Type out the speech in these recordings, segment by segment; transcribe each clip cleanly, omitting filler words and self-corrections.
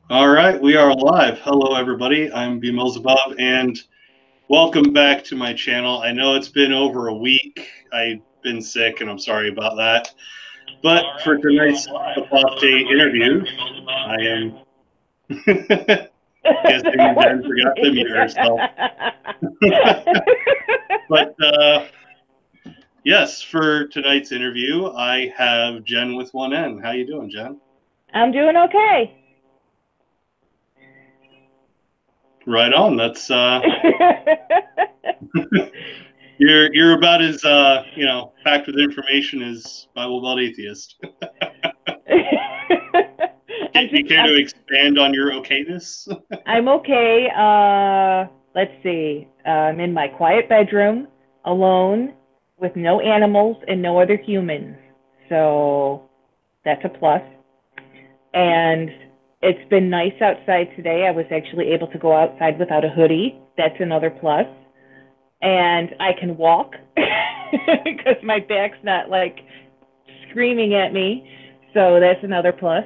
All right, we are live. Hello, everybody. I'm BMillzebub, and welcome back to my channel. I know it's been over a week. I've been sick, and I'm sorry about that. But for tonight's Apostate Interviews, I am guessing That Jen was forgot to mute me. herself. But yes, for tonight's interview, I have Jen with one N. How you doing, Jen? I'm doing okay. Right on. That's you're about as packed with information as Bible Belt atheist. Do you care to expand on your okayness? I'm okay. Let's see. I'm in my quiet bedroom, alone, with no animals and no other humans. So that's a plus. And it's been nice outside today. I was actually able to go outside without a hoodie. That's another plus. And I can walk because my back's not like screaming at me. So that's another plus.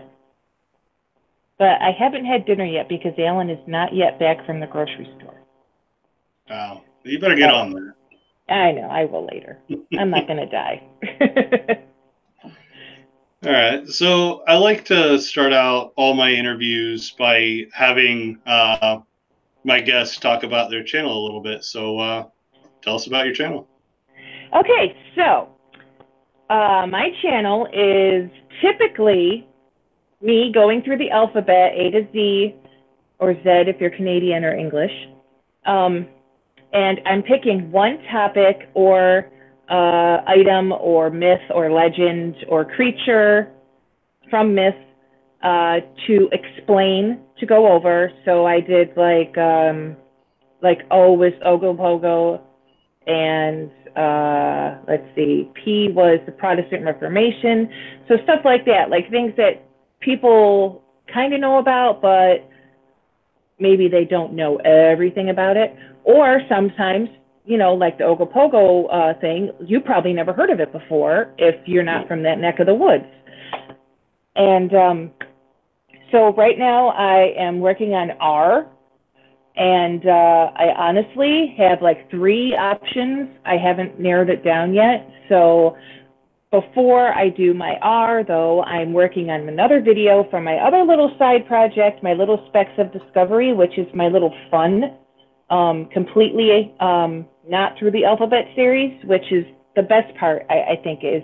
But I haven't had dinner yet because Alan is not yet back from the grocery store. Oh, you better get on there. I know, I will later. I'm not going to die. All right. So I like to start out all my interviews by having my guests talk about their channel a little bit. So tell us about your channel. Okay, so my channel is typically me going through the alphabet, A to Z, or Z if you're Canadian or English. And I'm picking one topic or item or myth or legend or creature from myth to explain, to go over. So I did like O was Ogopogo, and let's see, P was the Protestant Reformation. So stuff like that, like things that people kind of know about, but maybe they don't know everything about it. Or sometimes, like the Ogopogo thing, you probably never heard of it before if you're not from that neck of the woods. And so right now I am working on R, and I honestly have like 3 options. I haven't narrowed it down yet. So before I do my R, though, I'm working on another video for my other little side project, my little Specks of Discovery, which is my little fun, completely not through the alphabet series, which is the best part, I think, is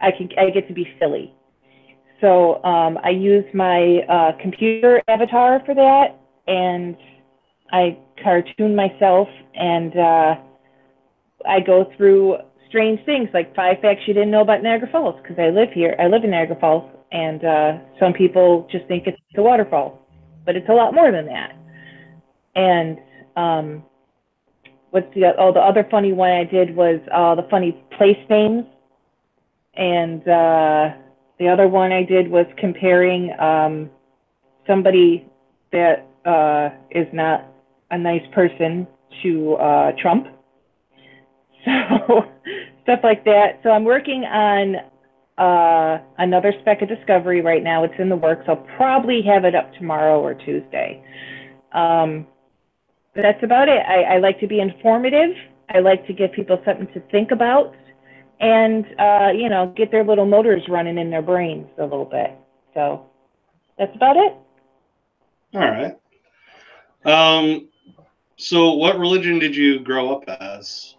I get to be silly. So I use my computer avatar for that, and I cartoon myself, and I go through strange things like 5 facts you didn't know about Niagara Falls, because I live here. I live in Niagara Falls, and some people just think it's a waterfall, but it's a lot more than that. And the other funny one I did was the funny place names, and the other one I did was comparing somebody that is not a nice person to Trump. So stuff like that. So I'm working on another Speck of Discovery right now. It's in the works. I'll probably have it up tomorrow or Tuesday. But that's about it. I like to be informative. I like to give people something to think about, and get their little motors running in their brains a little bit. So that's about it. All right. So what religion did you grow up as?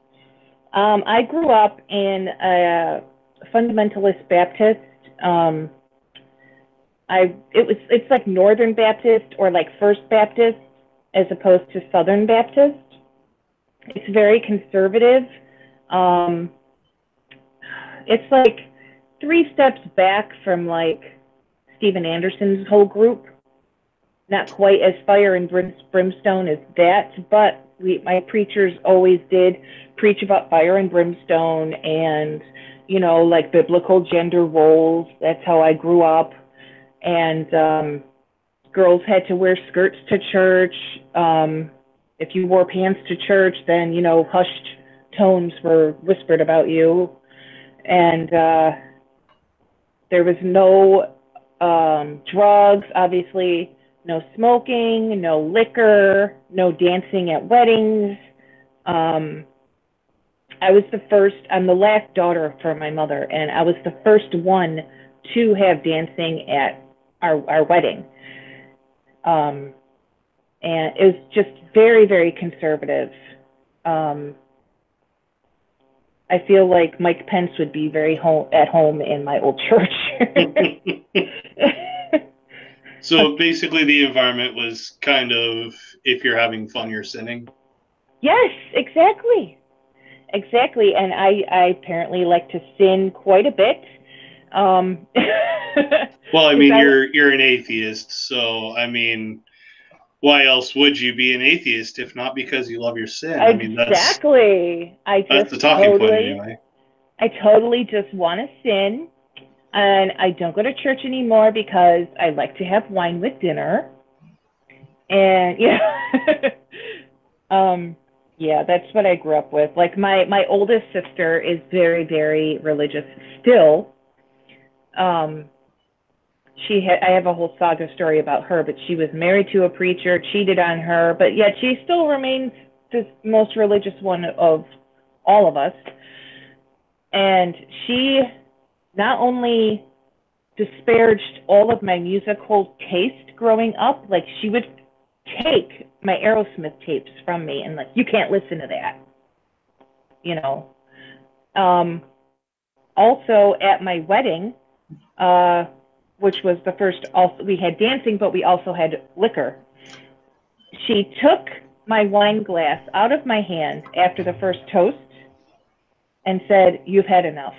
I grew up in a fundamentalist Baptist. It's like Northern Baptist or like First Baptist as opposed to Southern Baptist. It's very conservative. It's like 3 steps back from like Steven Anderson's whole group. Not quite as fire and brimstone as that, but my preachers always did preach about fire and brimstone and, like biblical gender roles. That's how I grew up. And girls had to wear skirts to church. If you wore pants to church, then, hushed tones were whispered about you. And there was no drugs, obviously. no smoking, no liquor, no dancing at weddings. I was the first, I'm the last daughter for my mother, and I was the first one to have dancing at our wedding. And it was just very, very conservative. I feel like Mike Pence would be very at home in my old church. So basically the environment was kind of, if you're having fun, you're sinning. Yes, exactly. Exactly. And I apparently like to sin quite a bit. Well, I mean, you're an atheist, so I mean, why else would you be an atheist if not because you love your sin? I mean, exactly. that's the talking point anyway. I totally just want to sin, and I don't go to church anymore because I like to have wine with dinner. And yeah, that's what I grew up with. Like my oldest sister is very, very religious still. I have a whole saga story about her, but she was married to a preacher, cheated on her, but yet she still remains the most religious one of all of us. And she not only disparaged all of my musical taste growing up, like she would take my Aerosmith tapes from me and like, you can't listen to that, you know. Also at my wedding, which was the first, also we had dancing, but we also had liquor. She took my wine glass out of my hand after the first toast and said, "You've had enough."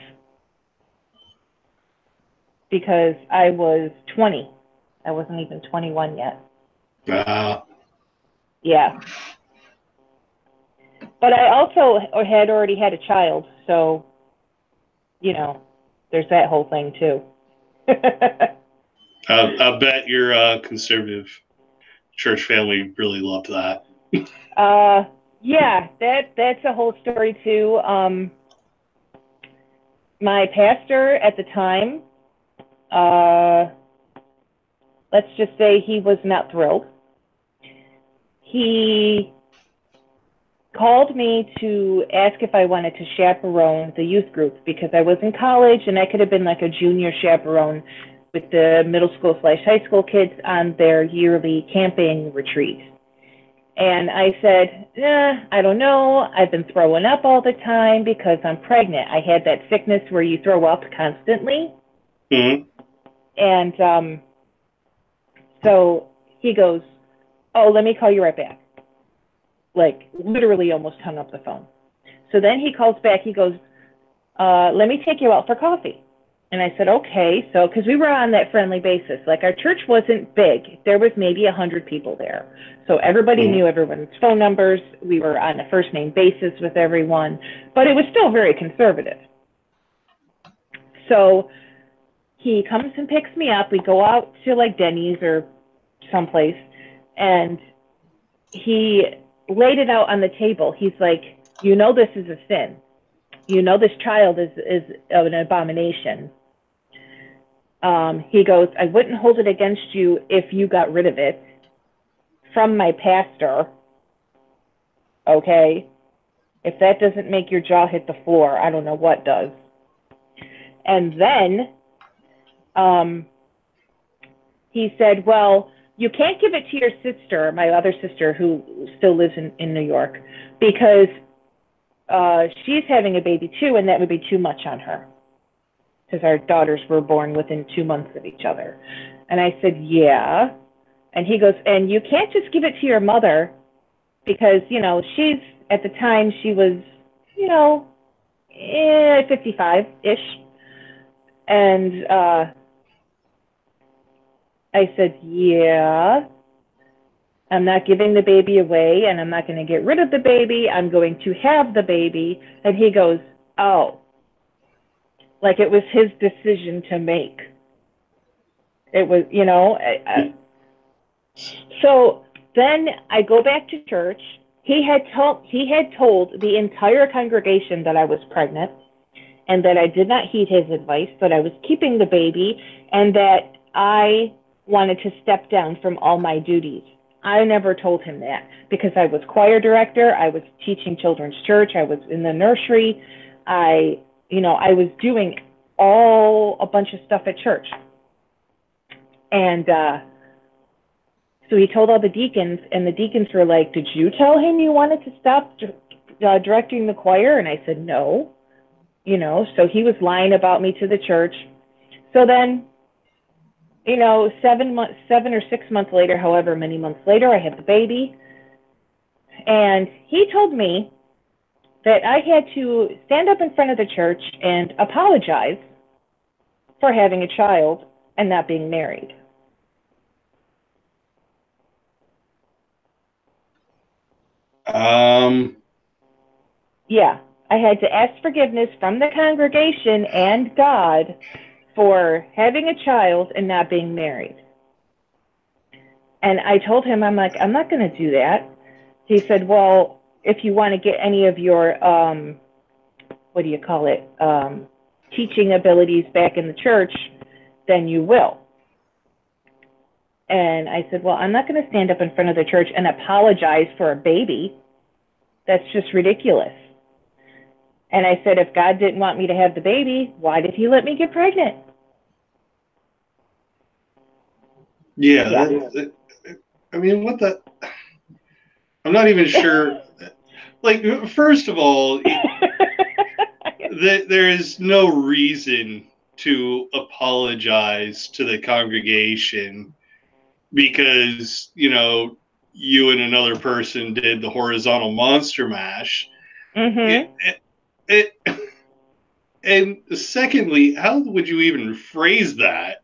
Because I was 20. I wasn't even 21 yet. Yeah. But I also had already had a child, so, you know, there's that whole thing too. I bet your conservative church family really loved that. Yeah, that's a whole story too. My pastor at the time, let's just say he was not thrilled. He called me to ask if I wanted to chaperone the youth group because I was in college and I could have been like a junior chaperone with the middle school / high school kids on their yearly camping retreat. And I said, I don't know. I've been throwing up all the time because I'm pregnant. I had that sickness where you throw up constantly. Mm-hmm. And so he goes, "Oh, let me call you right back." Like literally almost hung up the phone. So then he calls back. He goes, "Let me take you out for coffee." And I said, "Okay." So, because we were on that friendly basis, like our church wasn't big. There was maybe 100 people there. So everybody knew everyone's phone numbers. We were on a first name basis with everyone, but it was still very conservative. So he comes and picks me up. We go out to like Denny's or someplace, and he laid it out on the table. He's like, "You know this is a sin. You know this child is an abomination." He goes, "I wouldn't hold it against you if you got rid of it from my pastor. Okay? If that doesn't make your jaw hit the floor, I don't know what does." And then he said, "Well, you can't give it to your sister," my other sister who still lives in New York, "because she's having a baby too, and that would be too much on her." Because our daughters were born within 2 months of each other. And I said, "Yeah." And he goes, "And you can't just give it to your mother because, you know, she's, at the time, she was, you know, 55-ish. And I said, "Yeah, I'm not giving the baby away, and I'm not going to get rid of the baby. I'm going to have the baby." And he goes, "Oh." Like it was his decision to make. It was, you know. So then I go back to church. He had told the entire congregation that I was pregnant and that I did not heed his advice, that I was keeping the baby, and that I wanted to step down from all my duties. I never told him that because I was choir director. I was teaching children's church. I was in the nursery. I was doing a bunch of stuff at church. And so he told all the deacons, and the deacons were like, "Did you tell him you wanted to stop directing the choir?" And I said, "No." So he was lying about me to the church. So then, 7 or 6 months later, however many months later, I had the baby. And he told me that I had to stand up in front of the church and apologize for having a child and not being married. Yeah, I had to ask forgiveness from the congregation and God for having a child and not being married. And I told him, I'm like, I'm not going to do that. He said, well, if you want to get any of your, teaching abilities back in the church, then you will. And I said, well, I'm not going to stand up in front of the church and apologize for a baby. That's just ridiculous. And I said, if God didn't want me to have the baby, why did he let me get pregnant? Yeah. I mean, what the? I'm not even sure. Like, first of all, there is no reason to apologize to the congregation because, you and another person did the horizontal monster mash. Mm-hmm. And secondly, how would you even phrase that?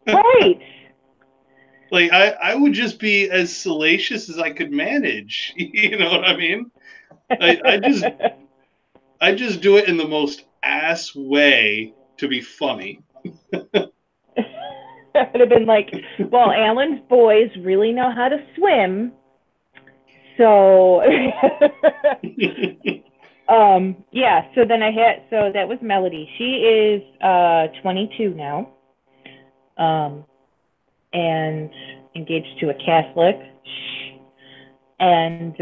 Right. Like, I would just be as salacious as I could manage. You know what I mean? I just do it in the most ass way to be funny. I would have been like, well, Alan's boys really know how to swim. So, yeah, so then so that was Melody. She is 22 now, and engaged to a Catholic. And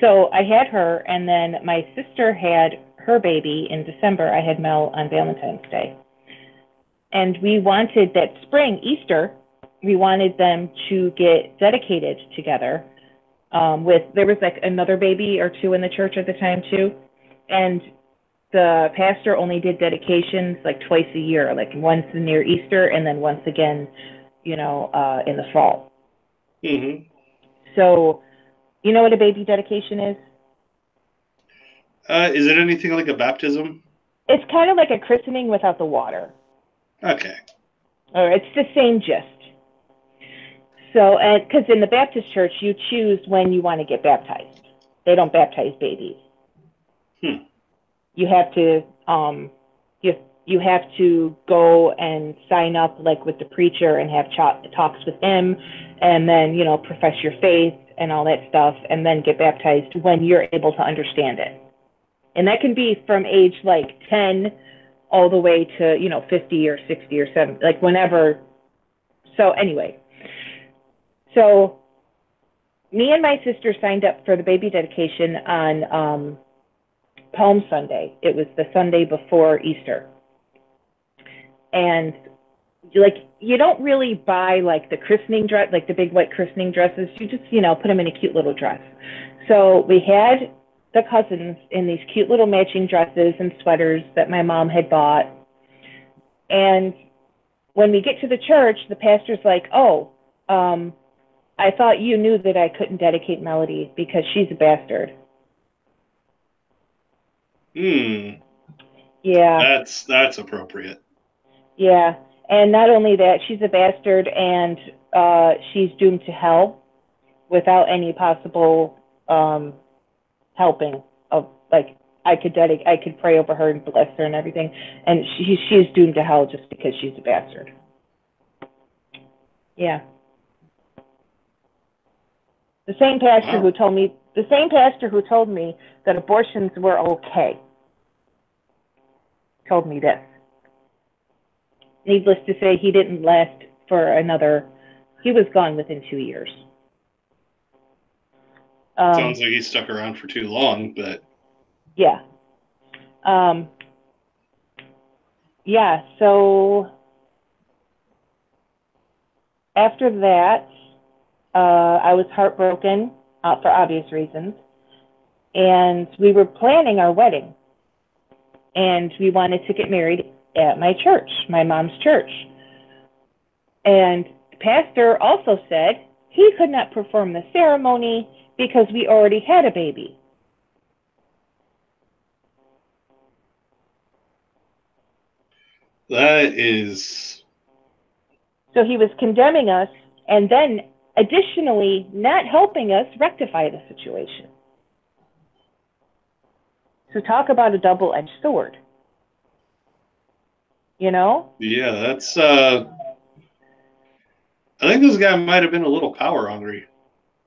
so I had her, and then my sister had her baby in December. I had Mel on Valentine's Day. And we wanted that spring, Easter, we wanted them to get dedicated together. There was like another baby or two in the church at the time too. And the pastor only did dedications like twice a year, like once near Easter and then once again, in the fall. Mm-hmm. So, you know what a baby dedication is? Is it anything like a baptism? It's kind of like a christening without the water. Okay. Or it's the same gist. So, because in the Baptist church, you choose when you want to get baptized. They don't baptize babies. You have to, you have to go and sign up like with the preacher and have talks with him, and then profess your faith and all that stuff, and then get baptized when you're able to understand it. And that can be from age like 10 all the way to 50 or 60 or 70, like whenever. So anyway. So me and my sister signed up for the baby dedication on Palm Sunday. It was the Sunday before Easter. And you don't really buy like the christening dress, like the big white christening dresses. You just, put them in a cute little dress. So we had the cousins in these cute little matching dresses and sweaters that my mom had bought. And when we get to the church, the pastor's like, oh, I thought you knew that I couldn't dedicate Melody because she's a bastard. Yeah. That's appropriate. Yeah. And not only that, she's a bastard and she's doomed to hell without any possible helping of like I could pray over her and bless her and everything. And she's doomed to hell just because she's a bastard. Yeah. The same pastor who told me that abortions were okay told me this. needless to say, he didn't last for another, he was gone within 2 years. Sounds like he stuck around for too long, but... Yeah. Yeah, so after that, I was heartbroken for obvious reasons. And we were planning our wedding. And we wanted to get married at my church, my mom's church. And the pastor also said he could not perform the ceremony because we already had a baby. That is... So he was condemning us and then additionally not helping us rectify the situation. So talk about a double-edged sword. You know? Yeah, that's... I think this guy might have been a little power hungry.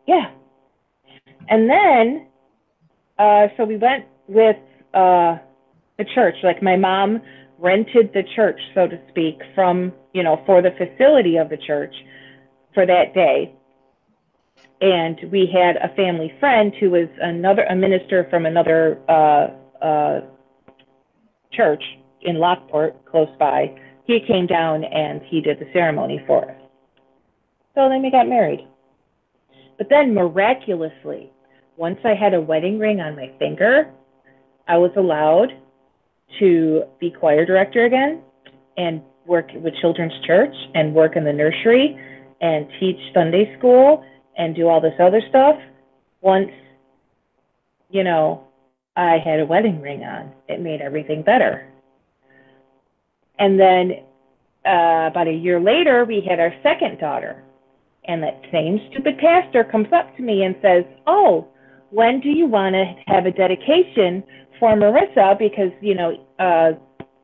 Yeah. And then, so we went with the church. Like my mom rented the church, so to speak, from, you know, for the facility of the church for that day. And we had a family friend who was a minister from another church in Lockport, close by. He came down and he did the ceremony for us. So then we got married. But then miraculously, once I had a wedding ring on my finger, I was allowed to be choir director again and work with children's church and work in the nursery and teach Sunday school and do all this other stuff. Once, you know, I had a wedding ring on, it made everything better. And then about a year later, we had our second daughter. And that same stupid pastor comes up to me and says, oh, when do you want to have a dedication for Marissa? Because, you know,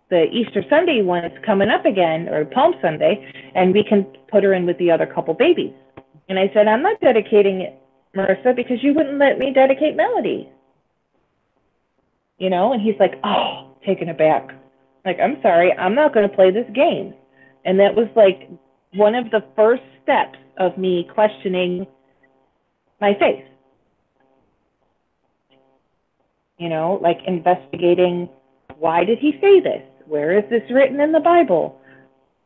the Easter Sunday one is coming up again, or Palm Sunday, and we can put her in with the other couple babies. And I said, I'm not dedicating Marissa because you wouldn't let me dedicate Melody. You know, and he's like, oh, taken aback. Like, I'm sorry, I'm not going to play this game. And that was like one of the first steps of me questioning my faith. You know, like investigating, why did he say this? Where is this written in the Bible?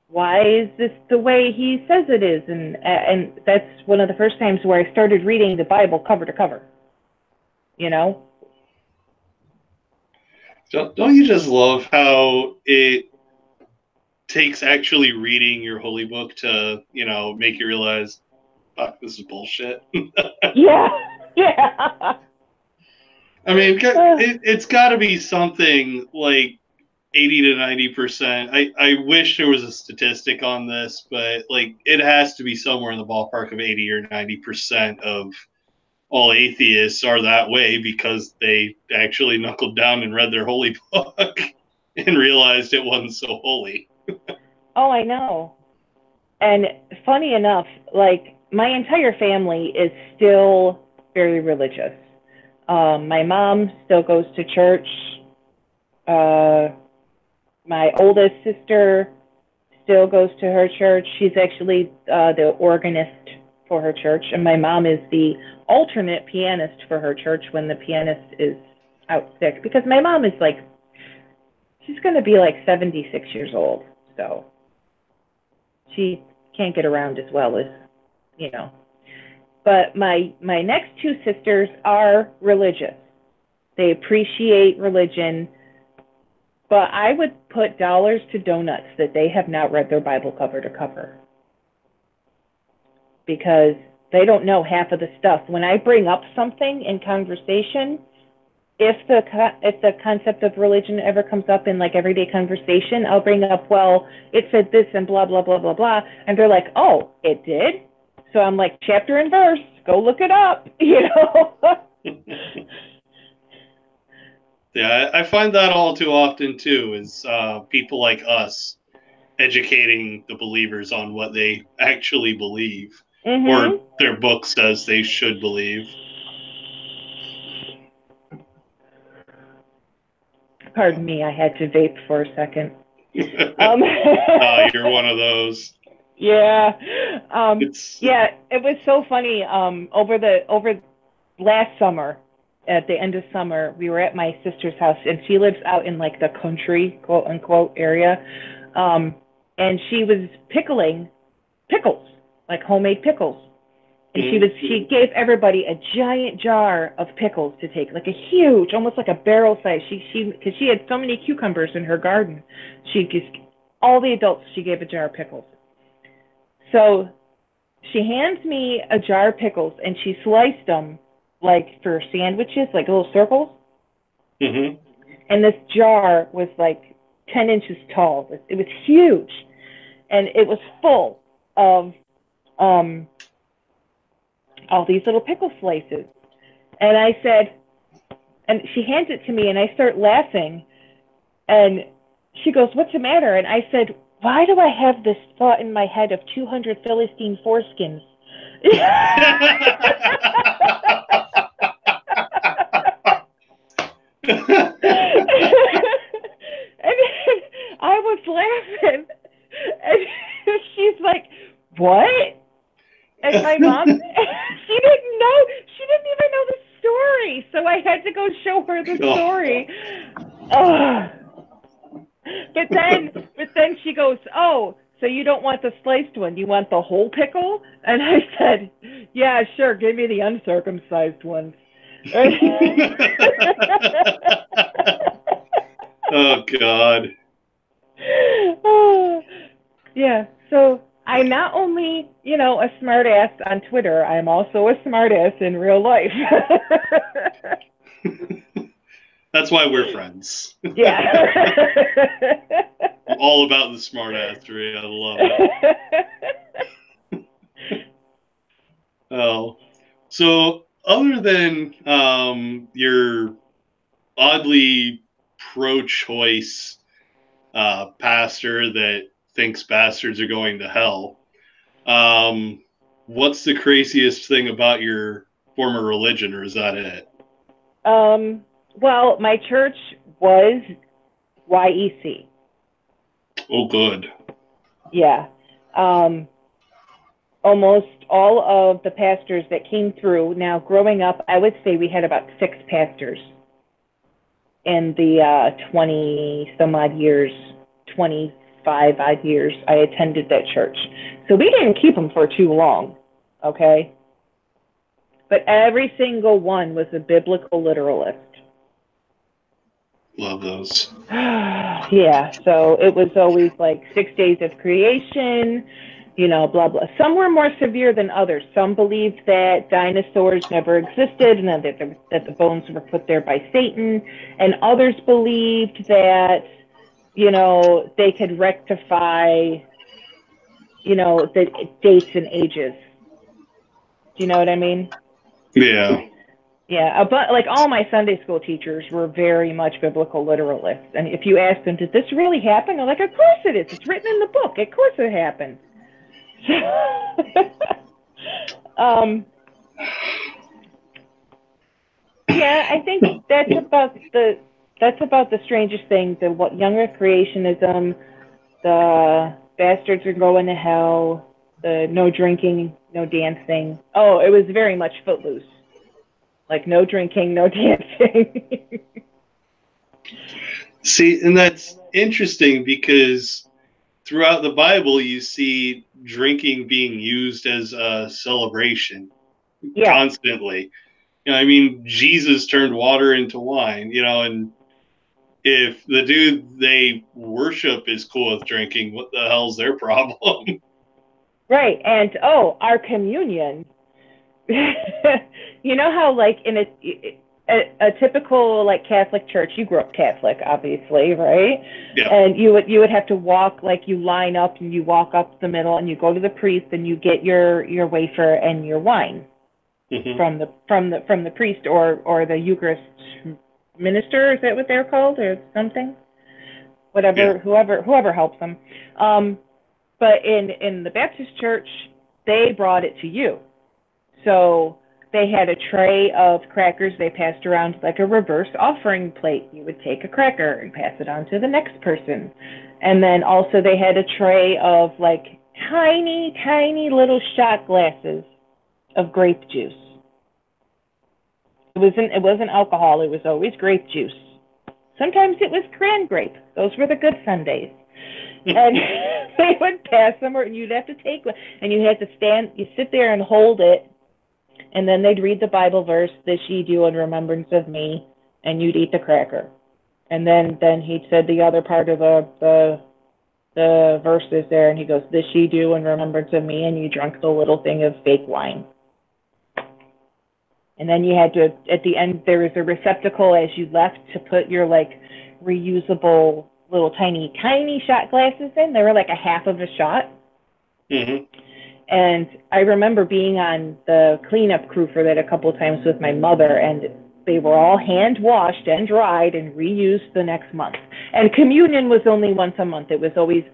Why is this the way he says it is? And that's one of the first times where I started reading the Bible cover to cover. You know? Don't you just love how it takes actually reading your holy book to, you know, make you realize, fuck, this is bullshit? Yeah. Yeah. I mean, it's got to be something like 80 to 90%. I wish there was a statistic on this, but like it has to be somewhere in the ballpark of 80 or 90% of all atheists are that way because they actually knuckled down and read their holy book and realized it wasn't so holy. Oh, I know. And funny enough, like my entire family is still very religious. My mom still goes to church. My oldest sister still goes to her church. She's actually the organist for her church, and my mom is the alternate pianist for her church when the pianist is out sick. Because my mom is like, she's going to be like 76 years old, so she can't get around as well as, you know. But my next two sisters are religious. They appreciate religion, but I would put dollars to donuts that they have not read their Bible cover to cover, because they don't know half of the stuff. When I bring up something in conversation, if the concept of religion ever comes up in like everyday conversation, I'll bring up, well, it said this and blah, blah, blah, blah, blah. And they're like, oh, it did? So I'm like, chapter and verse, go look it up, you know? Yeah, I find that all too often too, is people like us educating the believers on what they actually believe, or their book says they should believe. Pardon me, I had to vape for a second. Oh, you're one of those. Yeah. Yeah, it was so funny. Over last summer, at the end of summer, we were at my sister's house, and she lives out in like the country, quote unquote, area. And she was pickling pickles, like homemade pickles. And she gave everybody a giant jar of pickles to take, like a huge, almost like a barrel size. Because she had so many cucumbers in her garden, all the adults, she gave a jar of pickles. So she hands me a jar of pickles, and she sliced them like for sandwiches, like little circles. Mm-hmm. And this jar was like 10 inches tall. It was huge, and it was full of all these little pickle slices. And I said, and she hands it to me, and I start laughing, and she goes, "What's the matter?" And I said, "Why do I have this thought in my head of 200 Philistine foreskins?" And I was laughing, and she's like, "What?" And my mom, she didn't even know the story, so I had to go show her the story. Oh. But then she goes, "Oh, so you don't want the sliced one? You want the whole pickle?" And I said, "Yeah, sure. Give me the uncircumcised ones." Oh, God. Oh, yeah. So I'm not only, a smartass on Twitter, I'm also a smartass in real life. That's why we're friends. Yeah. I'm all about the smartassery. I love it. Oh, so other than your oddly pro-choice pastor that thinks bastards are going to hell, what's the craziest thing about your former religion, or is that it? Well, my church was YEC. Oh, good. Yeah. Almost all of the pastors that came through, now growing up, I would say we had about 6 pastors in the 20 some odd years, 25 odd years I attended that church. So we didn't keep them for too long, okay? But every single one was a biblical literalist. Love those. Yeah, so it was always like 6 days of creation, blah, blah. Some were more severe than others. Some believed that dinosaurs never existed and that the bones were put there by Satan. And others believed that, they could rectify, the dates and ages. Do you know what I mean? Yeah. Yeah, but like all my Sunday school teachers were very much biblical literalists. And if you ask them, did this really happen? They're like, of course it is. It's written in the book. Of course it happened. Yeah, I think that's about the strangest thing. The what younger creationism, the bastards are going to hell, the no drinking, no dancing. Oh, it was very much Footloose. Like no drinking, no dancing. See, and that's interesting because throughout the Bible, you see drinking being used as a celebration constantly. I mean, Jesus turned water into wine, and if the dude they worship is cool with drinking, what the hell's their problem? Right. And our communion. You know how like in a typical like Catholic church, you grew up Catholic, obviously, right? Yeah. And you would have to walk, like you line up and you walk up the middle and you go to the priest and you get your wafer and your wine from the priest or the Eucharist minister. Is that what they're called or something? Whatever, whoever helps them. But in the Baptist church, they brought it to you. So they had a tray of crackers they passed around like a reverse offering plate. You would take a cracker and pass it on to the next person. And then also they had a tray of like tiny, tiny little shot glasses of grape juice. It wasn't alcohol, it was always grape juice. Sometimes it was cran grape. Those were the good Sundays. And they would pass them, or you'd have to take one, and you had to sit there and hold it, and then they'd read the Bible verse, "This ye do in remembrance of me," and you'd eat the cracker. And then he'd said the other part of the verses there, and he goes, "This ye do in remembrance of me," and you drank the little thing of fake wine. And then you had to, at the end, there was a receptacle as you left to put your like reusable little tiny, tiny shot glasses in. They were like a half of a shot. Mm-hmm. And I remember being on the cleanup crew for that a couple of times with my mother, and they were all hand washed and dried and reused the next month. And communion was only once a month. It was always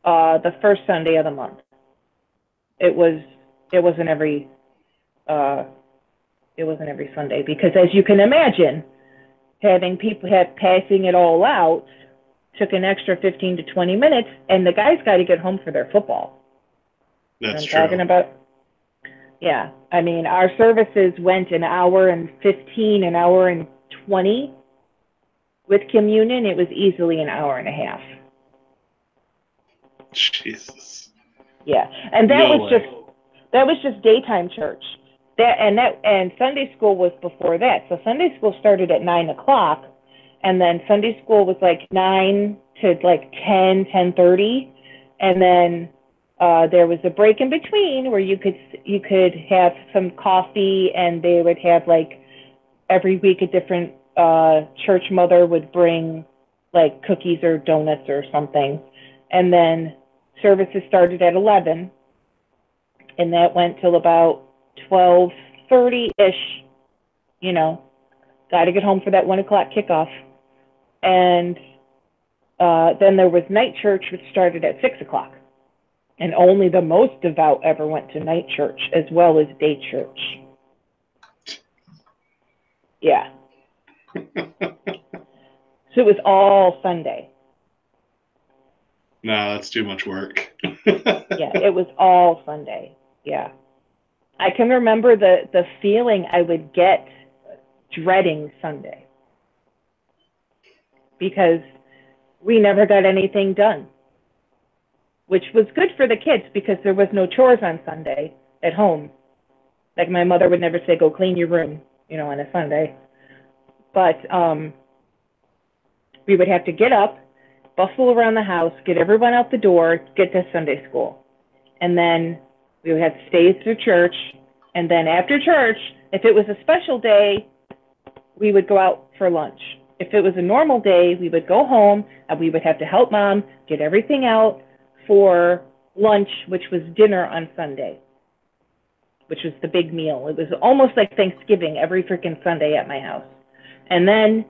the first Sunday of the month. It wasn't every Sunday, because as you can imagine, having people passing it all out took an extra 15 to 20 minutes, and the guys got to get home for their football. That's true. Talking about, yeah. I mean, our services went an hour and 15, an hour and 20. With communion, it was easily an hour and a half. Jesus. Yeah, and that was just daytime church. And Sunday school was before that. So Sunday school started at 9 o'clock, and then Sunday school was like 9 to like 10, 10:30, and then there was a break in between where you could have some coffee, and they would have like every week a different church mother would bring like cookies or donuts or something, and then services started at 11, and that went till about 12:30-ish, got to get home for that 1 o'clock kickoff. And then there was night church, which started at 6 o'clock. And only the most devout ever went to night church as well as day church. Yeah. So it was all Sunday. No, that's too much work. Yeah, it was all Sunday. Yeah. I can remember the feeling I would get dreading Sunday, because we never got anything done, which was good for the kids because there was no chores on Sunday at home. Like my mother would never say, "Go clean your room," on a Sunday. But we would have to get up, bustle around the house, get everyone out the door, get to Sunday school. And then we would have to stay through church. And then after church, if it was a special day, we would go out for lunch. If it was a normal day, we would go home and we would have to help Mom get everything out for lunch, which was dinner on Sunday, which was the big meal. It was almost like Thanksgiving every freaking Sunday at my house. And then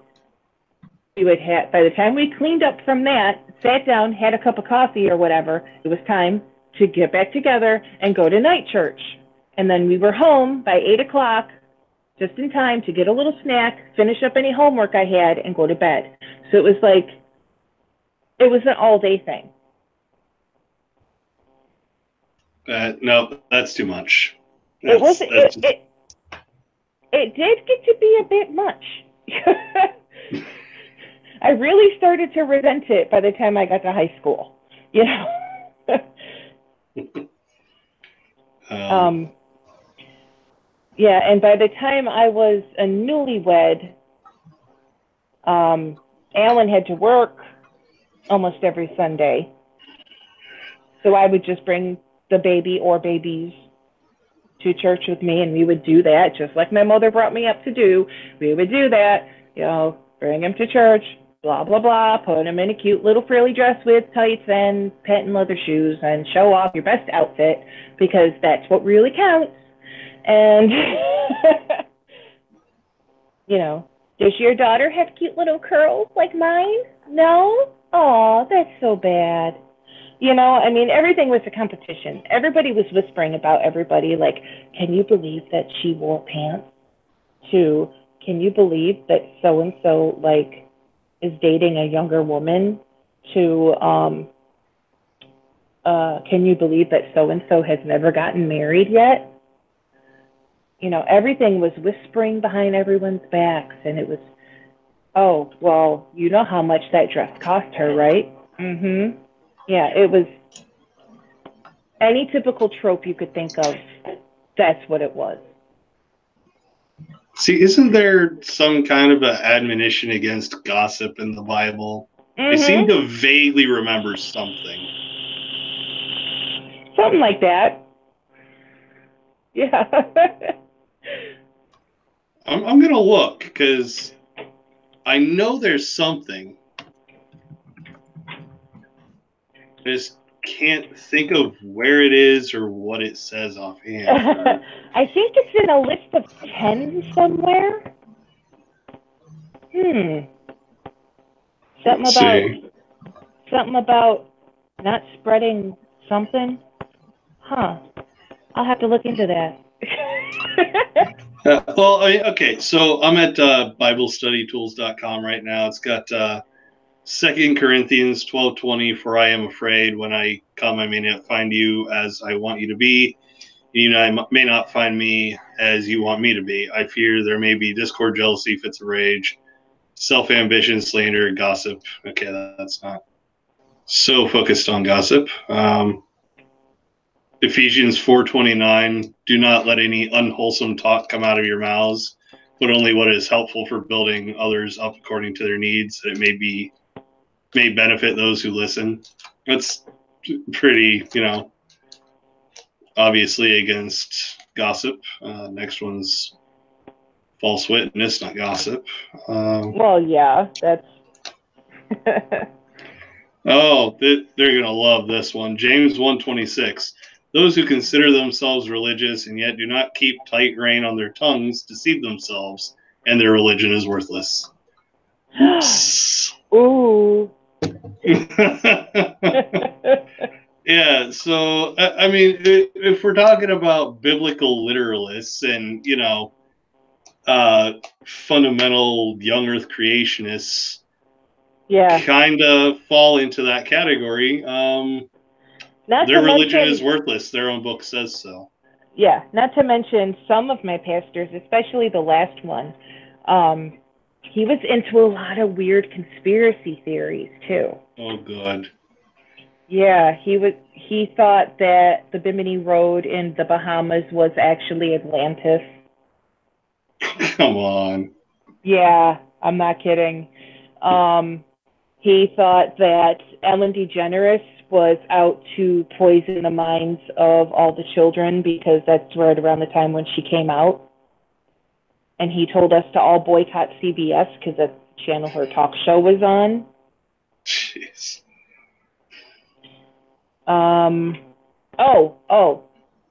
we would have, by the time we cleaned up from that, sat down, had a cup of coffee or whatever, it was time to get back together and go to night church. And then we were home by 8 o'clock, just in time to get a little snack, finish up any homework I had, and go to bed. So it was like, it was an all-day thing. No, that's too much. It did get to be a bit much. I really started to resent it by the time I got to high school, Yeah, and by the time I was a newlywed, Alan had to work almost every Sunday. So I would just bring the baby or babies to church with me, and we would do that just like my mother brought me up to do. We would do that, bring him to church, blah, blah, blah, put him in a cute little frilly dress with tights and patent leather shoes and show off your best outfit, because that's what really counts. And, does your daughter have cute little curls like mine? No? Oh, that's so bad. Everything was a competition. Everybody was whispering about everybody, like, can you believe that she wore pants? To, can you believe that so-and-so, is dating a younger woman? to, can you believe that so-and-so has never gotten married yet? You know, everything was whispering behind everyone's backs, and it was, oh, well, you know how much that dress cost her, right? Mm-hmm. Yeah, it was any typical trope you could think of. That's what it was. See, isn't there some kind of an admonition against gossip in the Bible? I seem to vaguely remember something. Something like that. Yeah. I'm going to look because I know there's something. I just can't think of where it is or what it says offhand. I think it's in a list of 10 somewhere. Something about not spreading something. Huh. I'll have to look into that. Well, okay, so I'm at BibleStudyTools.com right now. It's got 2 Corinthians 12:20, for I am afraid when I come I may not find you as I want you to be. You may not find me as you want me to be. I fear there may be discord, jealousy, fits of rage, self-ambition, slander, gossip. Okay, that's not so focused on gossip. Ephesians 4:29, do not let any unwholesome talk come out of your mouths, but only what is helpful for building others up according to their needs, that it may benefit those who listen. That's pretty, obviously against gossip. Next one's false witness, not gossip. Well, yeah, that's... Oh, they're going to love this one. James 1:26. Those who consider themselves religious and yet do not keep tight rein on their tongues deceive themselves, and their religion is worthless. Oops. Ooh. Yeah, so, I mean, if we're talking about biblical literalists and, fundamental young earth creationists, yeah, kind of fall into that category. Their religion is worthless. Their own book says so. Yeah, not to mention some of my pastors, especially the last one. He was into a lot of weird conspiracy theories too. Oh, good. Yeah, he thought that the Bimini Road in the Bahamas was actually Atlantis. Come on. Yeah, I'm not kidding. He thought that Ellen DeGeneres was out to poison the minds of all the children because that's right around the time when she came out. And he told us to all boycott CBS because that's the channel her talk show was on. Jeez.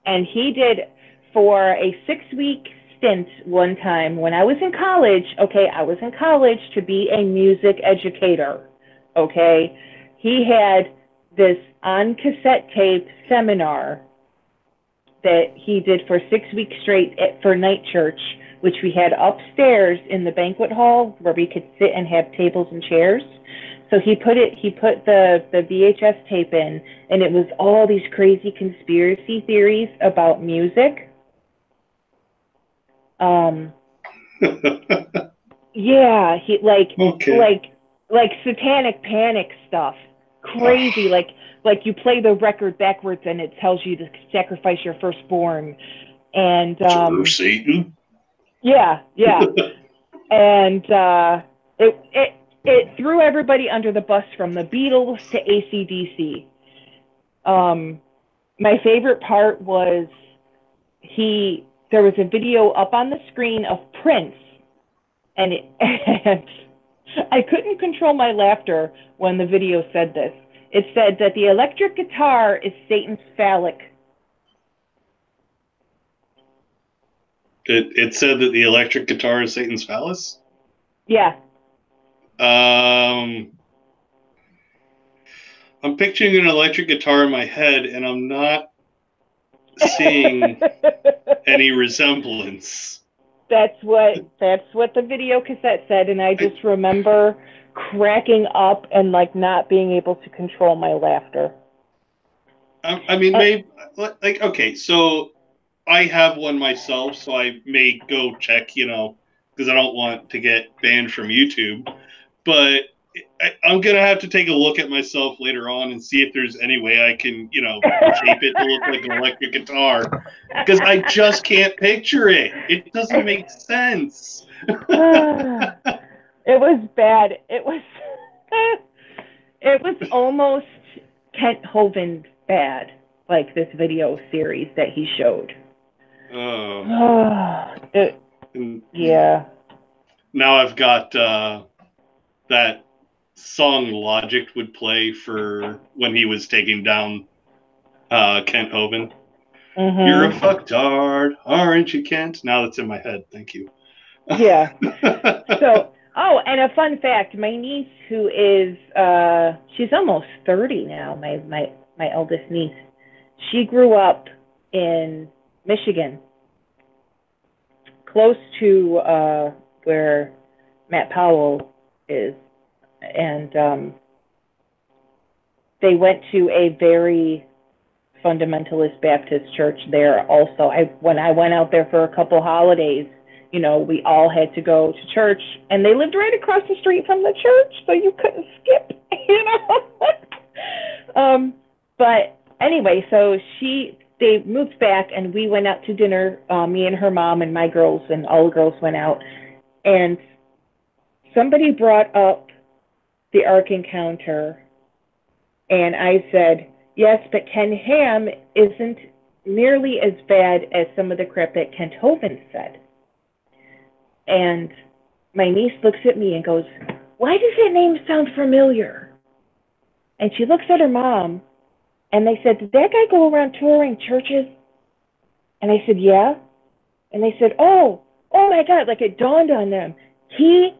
And he did, for a 6-week stint one time when I was in college. Okay, I was in college to be a music educator. Okay, he had this on cassette tape seminar that he did for 6 weeks straight for night church, which we had upstairs in the banquet hall where we could sit and have tables and chairs. So he put the VHS tape in, and it was all these crazy conspiracy theories about music. Yeah, he like satanic panic stuff. Crazy, like you play the record backwards and it tells you to sacrifice your firstborn. And Satan. Yeah. And it threw everybody under the bus, from the Beatles to AC/DC. My favorite part was there was a video up on the screen of Prince, and I couldn't control my laughter when the video said this. It said that the electric guitar is Satan's phallic. It said that the electric guitar is Satan's phallus? Yeah. I'm picturing an electric guitar in my head, and I'm not seeing any resemblance. That's what the video cassette said, and I just remember cracking up and like not being able to control my laughter. I mean, maybe like okay, so I have one myself, so I may go check, because I don't want to get banned from YouTube. But I'm gonna have to take a look at myself later on and see if there's any way I can, shape it to look like an electric guitar, because I just can't picture it. It doesn't make sense. It was bad. It was it was almost Kent Hovind bad, like this video series that he showed. Yeah. Now I've got that song Logic would play for when he was taking down Kent Hovind. Mm-hmm. You're a fucktard, aren't you, Kent? Now that's in my head. Thank you. Yeah. So, and a fun fact: my niece, who is she's almost 30 now, my eldest niece, she grew up in Michigan, close to where Matt Powell is, and they went to a very fundamentalist Baptist church there also. When I went out there for a couple holidays, we all had to go to church, and they lived right across the street from the church, so you couldn't skip, But anyway, so they moved back, and we went out to dinner, me and her mom and my girls, and all the girls went out, and somebody brought up the Ark Encounter, and I said, yes, but Ken Ham isn't nearly as bad as some of the crap that Kent Hovind said. And my niece looks at me and goes, why does that name sound familiar? And she looks at her mom, and they said, did that guy go around touring churches? And I said, yeah. And they said, oh my God, like it dawned on them. He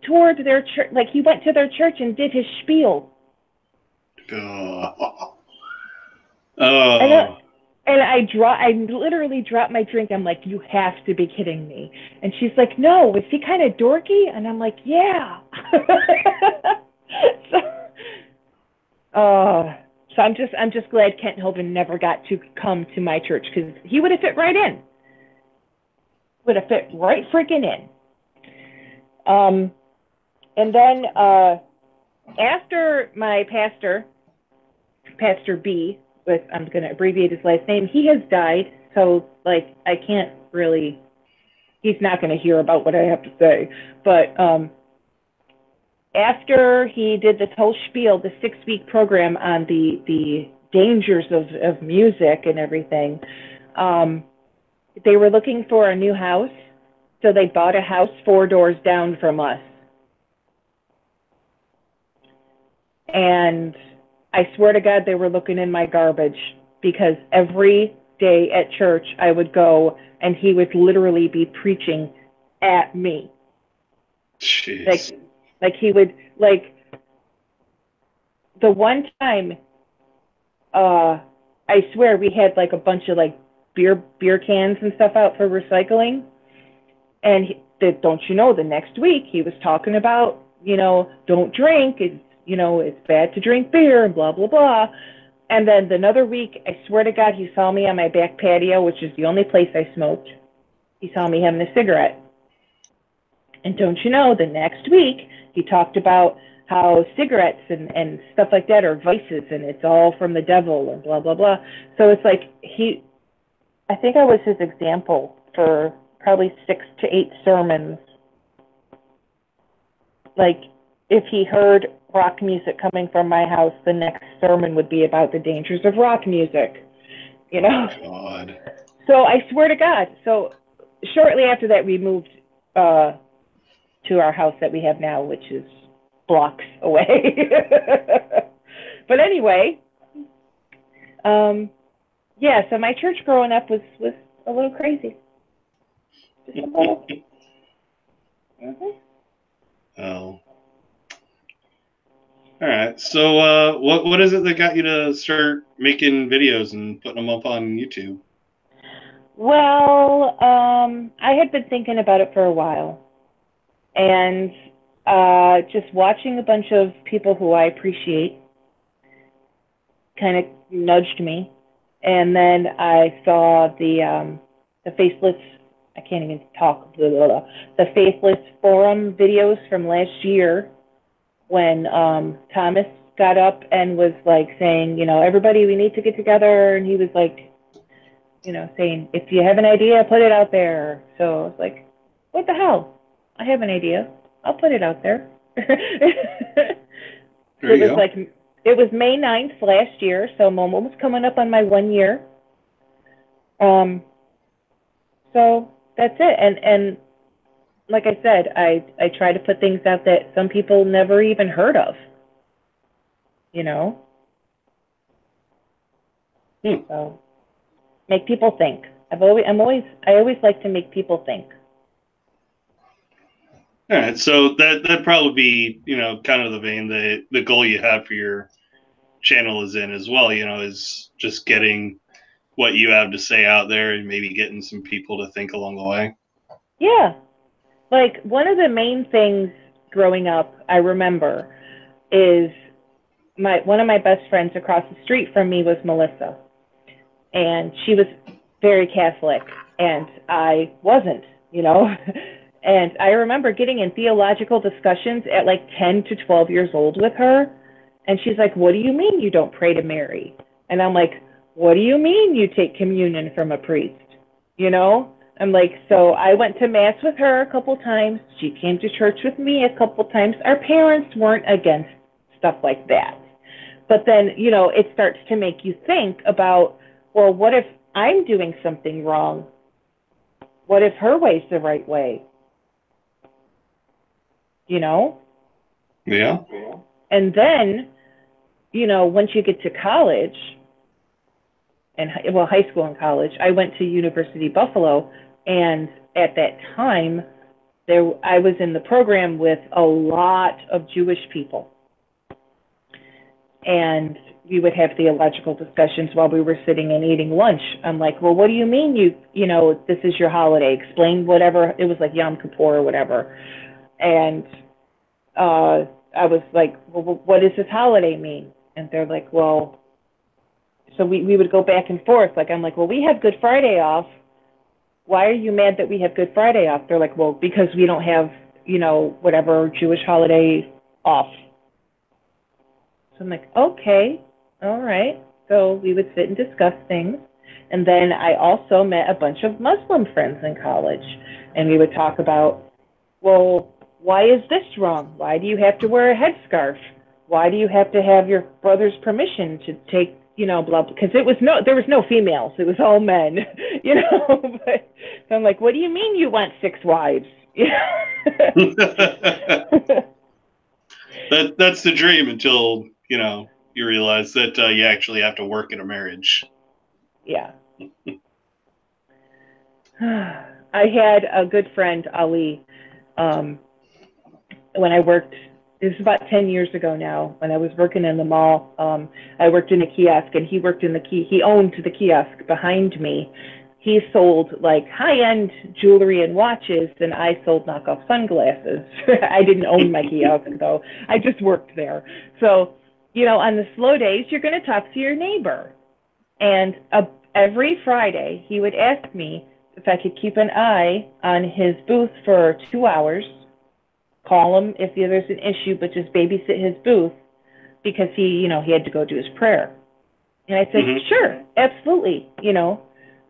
toured their church, like he went to their church and did his spiel. And I literally dropped my drink. I'm like, you have to be kidding me. And she's like, no, is he kind of dorky? And I'm like, yeah. So I'm just glad Kent Hovind never got to come to my church, because he would have fit right in. Would have fit right freaking in. And then after my pastor B, I'm going to abbreviate his last name, he has died, so like I can't really, he's not going to hear about what I have to say. But after he did this whole spiel, the 6-week program on the dangers of music and everything, they were looking for a new house, so they bought a house 4 doors down from us. And I swear to God, they were looking in my garbage, because every day at church I would go and he would literally be preaching at me. Jeez. Like he would, like, the one time, I swear we had like a bunch of like beer cans and stuff out for recycling. And don't you know, the next week he was talking about, don't drink, it's bad to drink beer and blah, blah, blah. And then another week, I swear to God, he saw me on my back patio, which is the only place I smoked. He saw me having a cigarette. And don't you know, the next week, he talked about how cigarettes and stuff like that are vices, and it's all from the devil and blah, blah, blah. So it's like I think I was his example for probably 6 to 8 sermons. Like, if he heard rock music coming from my house, the next sermon would be about the dangers of rock music, Oh, God. So I swear to God. So shortly after that, we moved to our house that we have now, which is blocks away. But anyway, yeah, so my church growing up was a little crazy. Just a little. Oh. All right. So what is it that got you to start making videos and putting them up on YouTube? Well, I had been thinking about it for a while. And Just watching a bunch of people who I appreciate kind of nudged me. And then I saw the Faceless, I can't even talk, blah, blah, blah, the Faceless Forum videos from last year when Thomas got up and was like saying, you know, everybody, we need to get together. And he was like, you know, saying, if you have an idea, put it out there. So I was like, what the hell? I have an idea. I'll put it out there. There you go. Like, it was May 9th last year, so I'm almost coming up on my 1 year. So that's it. And like I said, I try to put things out that some people never even heard of, you know? So make people think. I always like to make people think. All right, so that'd probably be, you know, kind of the vein that the goal you have for your channel is in as well, you know, is just getting what you have to say out there and maybe getting some people to think along the way. Yeah. Like, one of the main things growing up, I remember, is one of my best friends across the street from me was Melissa. And she was very Catholic, and I wasn't, you know? And I remember getting in theological discussions at like 10 to 12 years old with her. And she's like, what do you mean you don't pray to Mary? And I'm like, what do you mean you take communion from a priest? You know? I'm like, so I went to Mass with her a couple times. She came to church with me a couple times. Our parents weren't against stuff like that. But then, you know, it starts to make you think about, well, what if I'm doing something wrong? What if her way's the right way? You know? Yeah. And then, you know, once you get to college, and well, high school and college, I went to University Buffalo, and at that time, I was in the program with a lot of Jewish people. And we would have theological discussions while we were sitting and eating lunch. I'm like, well, what do you mean you know, this is your holiday? Explain whatever. It was like Yom Kippur or whatever. And I was like, well, what does this holiday mean? And they're like, well, so we would go back and forth. Like, I'm like, well, we have Good Friday off. Why are you mad that we have Good Friday off? They're like, well, because we don't have, you know, whatever Jewish holiday off. So I'm like, okay, all right. So we would sit and discuss things. And then I also met a bunch of Muslim friends in college. And we would talk about, well, why is this wrong? Why do you have to wear a headscarf? Why do you have to have your brother's permission to take, you know, blah, blah, because there was no females. It was all men, you know. But, so I'm like, what do you mean you want 6 wives? That's the dream until, you know, you realize that you actually have to work in a marriage. Yeah. I had a good friend, Ali, when I worked, this was about 10 years ago now, when I was working in the mall. I worked in a kiosk, and he owned the kiosk behind me. He sold like high-end jewelry and watches, and I sold knockoff sunglasses. I didn't own my kiosk, though. I just worked there. So, you know, on the slow days, you're going to talk to your neighbor. And every Friday, he would ask me if I could keep an eye on his booth for 2 hours, call him if there's an issue, but just babysit his booth, because he had to go do his prayer. And I said, sure, absolutely, you know.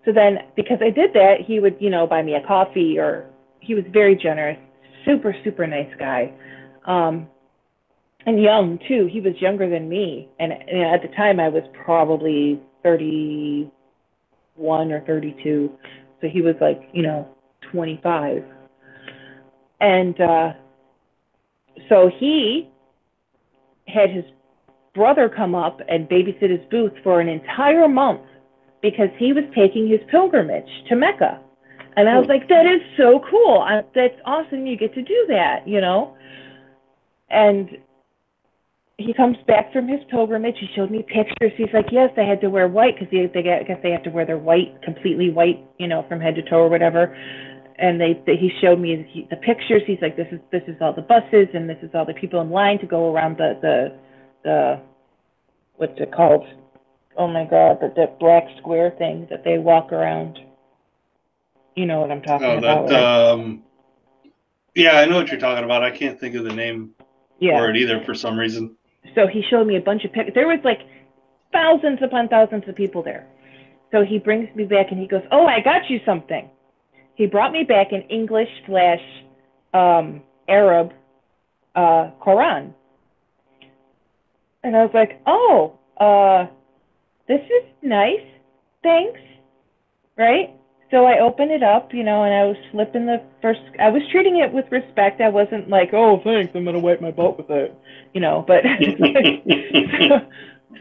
So then, because I did that, he would, you know, buy me a coffee, or he was very generous, super, super nice guy. And young, too. He was younger than me. And at the time, I was probably 31 or 32. So he was like, you know, 25. And so he had his brother come up and babysit his booth for an entire month, because he was taking his pilgrimage to Mecca. And I was like, that is so cool. That's awesome. You get to do that, you know? And he comes back from his pilgrimage. He showed me pictures. He's like, yes, I had to wear white, because I guess they have to wear their white, completely white, you know, from head to toe or whatever. and he showed me the pictures. He's like, this is all the buses, and this is all the people in line to go around the what's it called? Oh my God, the black square thing that they walk around. You know what I'm talking about, right? Yeah, I know what you're talking about. I can't think of the name for it either for some reason. So he showed me a bunch of pictures. There was like thousands upon thousands of people there. So he brings me back and he goes, oh, I got you something. He brought me back an English / Arab Quran. And I was like, oh, this is nice. Thanks. Right? So I opened it up, and I was flipping I was treating it with respect. I wasn't like, oh, thanks, I'm going to wipe my butt with it, but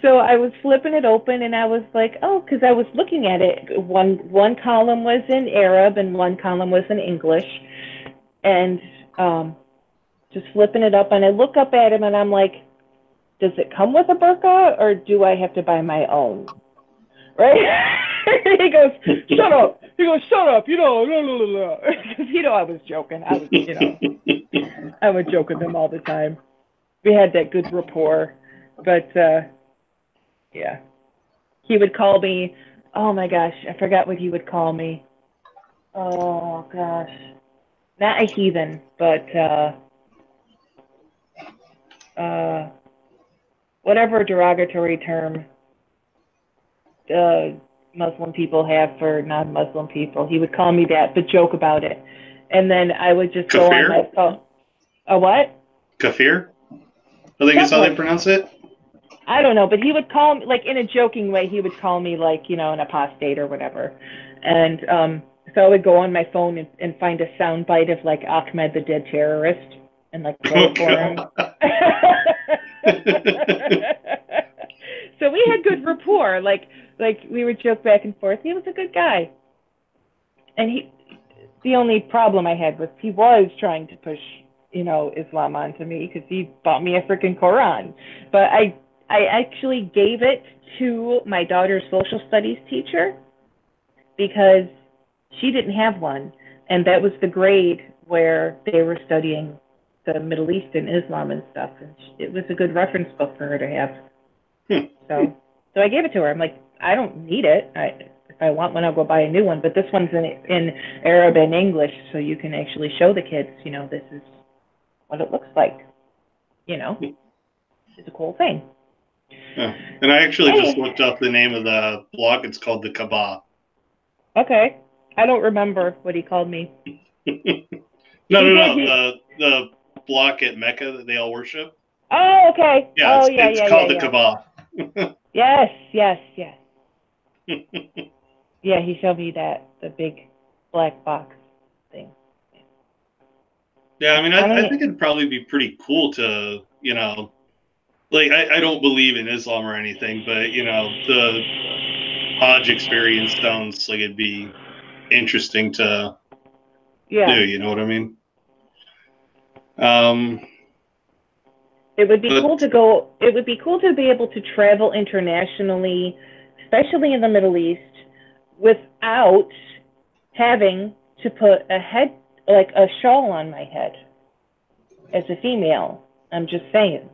so I was flipping it open and I was like, oh, because I was looking at it. One column was in Arab and one column was in English. And just flipping it up, and I look up at him and I'm like, does it come with a burqa or do I have to buy my own? Right? He goes, shut up. He goes, shut up. Blah, blah, blah. Because, I was joking. I would joke with him all the time. We had that good rapport. But, yeah. He would call me, oh my gosh, I forgot what he would call me. Oh gosh. Not a heathen, but, whatever derogatory term Muslim people have for non-Muslim people. He would call me that, but joke about it. And then I would just go on my phone. A what? Kafir? I think that's how they pronounce it. I don't know, but he would call me, like in a joking way, he would call me like, an apostate or whatever. And so I would go on my phone and find a sound bite of like Ahmed the dead terrorist and like play it for him. So we had good rapport. Like we would joke back and forth. He was a good guy. And the only problem I had was he was trying to push, Islam onto me because he bought me a freaking Quran. But I actually gave it to my daughter's social studies teacher because she didn't have one. And that was the grade where they were studying the Middle East and Islam and stuff. And it was a good reference book for her to have. So I gave it to her. I'm like, I don't need it. If I want one, I'll go buy a new one. But this one's in Arab and English, so you can actually show the kids, this is what it looks like. It's a cool thing. Yeah. And I actually just looked up the name of the blog. It's called the Kaaba. Okay. I don't remember what he called me. No. The block at Mecca that they all worship. Oh, okay. Yeah, it's called the Kaaba. Yes. Yeah, he showed me the big black box thing. Yeah, I mean, I think it'd probably be pretty cool to, like, I don't believe in Islam or anything, but, the Hajj experience sounds like it'd be interesting to do, you know what I mean? It would be cool to go. It would be cool to be able to travel internationally, especially in the Middle East, without having to put a shawl on my head as a female. I'm just saying.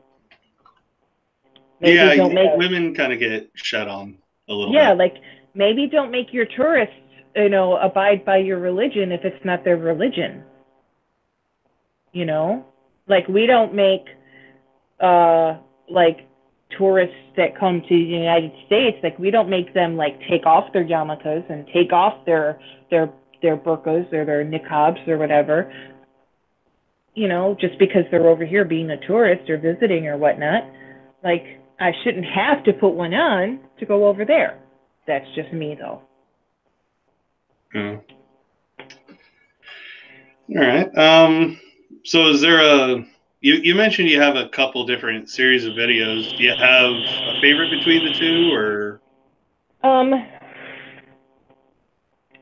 Women kind of get shed on a little bit. Yeah, like maybe don't make your tourists, abide by your religion if it's not their religion. Like we don't make like tourists that come to the United States, like we don't make them like take off their yarmulkes and take off their burqas or their niqabs or whatever, just because they're over here being a tourist or visiting or whatnot. Like I shouldn't have to put one on to go over there. That's just me though. All right. So is there you mentioned you have a couple different series of videos. Do you have a favorite between the two, or?